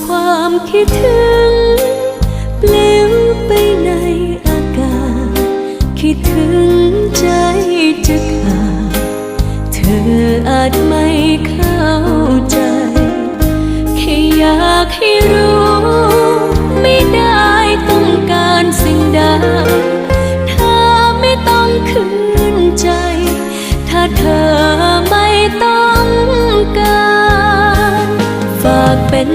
ความคิดถึงเปลิวไปในอากาศคิดถึงใจจะขาดเธออาจไม่เข้าใจแค่อยากให้รู้ไม่ได้ต้องการสิ่งใดเธอไม่ต้องคืนใจถ้าเธอไม่ต้องการฝากเป็น